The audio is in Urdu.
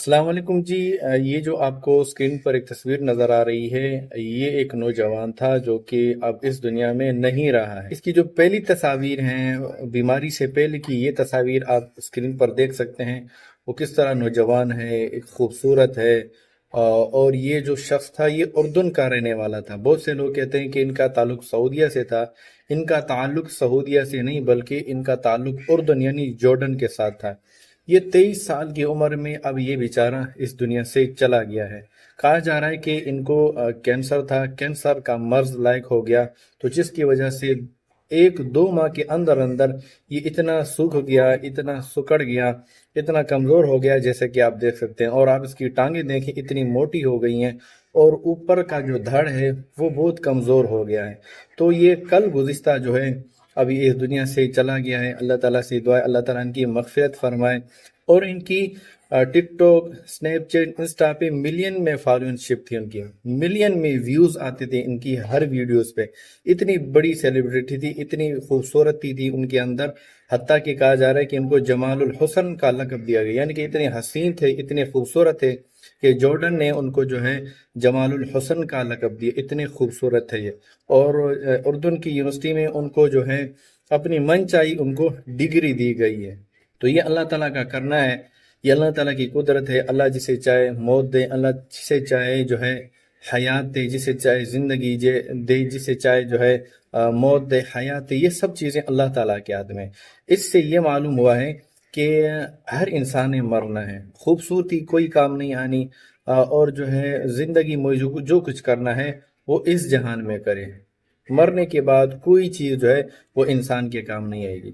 السلام علیکم جی، یہ جو آپ کو اسکرین پر ایک تصویر نظر آ رہی ہے، یہ ایک نوجوان تھا جو کہ اب اس دنیا میں نہیں رہا ہے۔ اس کی جو پہلی تصاویر ہیں بیماری سے پہلے کی، یہ تصاویر آپ اسکرین پر دیکھ سکتے ہیں۔ وہ کس طرح نوجوان ہے، ایک خوبصورت ہے، اور یہ جو شخص تھا یہ اردن کا رہنے والا تھا۔ بہت سے لوگ کہتے ہیں کہ ان کا تعلق سعودیہ سے تھا۔ ان کا تعلق سعودیہ سے نہیں بلکہ ان کا تعلق اردن یعنی جارڈن کے ساتھ تھا۔ یہ 23 سال کی عمر میں اب یہ بیچارہ اس دنیا سے چلا گیا ہے۔ کہا جا رہا ہے کہ ان کو کینسر تھا، کینسر کا مرض لاحق ہو گیا، تو جس کی وجہ سے 1-2 ماہ کے اندر اندر یہ اتنا سوکھ گیا، اتنا سکڑ گیا، اتنا کمزور ہو گیا، جیسے کہ آپ دیکھ سکتے ہیں۔ اور آپ اس کی ٹانگیں دیکھیں، اتنی موٹی ہو گئی ہیں، اور اوپر کا جو دھڑ ہے وہ بہت کمزور ہو گیا ہے۔ تو یہ کل گزشتہ جو ہے ابھی اس دنیا سے چلا گیا ہے۔ اللہ تعالیٰ سے دعا ہے اللہ تعالیٰ ان کی مغفرت فرمائے، اور ان کی ٹک ٹاک، سنیپ چیٹ، انسٹا پہ ملین میں فالوئنگ شپ تھی، ان کی ملین میں ویوز آتے تھے ان کی ہر ویڈیوز پہ۔ اتنی بڑی سیلیبریٹی تھی، اتنی خوبصورتی تھی ان کے اندر، حتیٰ کہ کہا جا رہا ہے کہ ان کو جمال الحسن کا لقب دیا گیا، یعنی کہ اتنے حسین تھے، اتنے خوبصورت تھے کہ جارڈن نے ان کو جو ہے جمال الحسن کا لقب دیا، اتنے خوبصورت تھے یہ۔ اور اردن کی یونیورسٹی میں ان کو جو ہے اپنی من چاہی ان کو ڈگری دی گئی ہے۔ تو یہ اللہ تعالیٰ کا کرنا ہے، یہ اللہ تعالیٰ کی قدرت ہے۔ اللہ جسے چاہے موت دے، اللہ جسے چاہے جو ہے حیات دے، جسے چاہے زندگی دے، جسے چاہے جو ہے موت دے، حیات دے۔ یہ سب چیزیں اللہ تعالیٰ کے ہاتھ میں۔ اس سے یہ معلوم ہوا ہے کہ ہر انسان نے مرنا ہے، خوبصورتی کوئی کام نہیں آنی، اور جو ہے زندگی میں جو کچھ کرنا ہے وہ اس جہان میں کرے۔ مرنے کے بعد کوئی چیز جو ہے وہ انسان کے کام نہیں آئے گی۔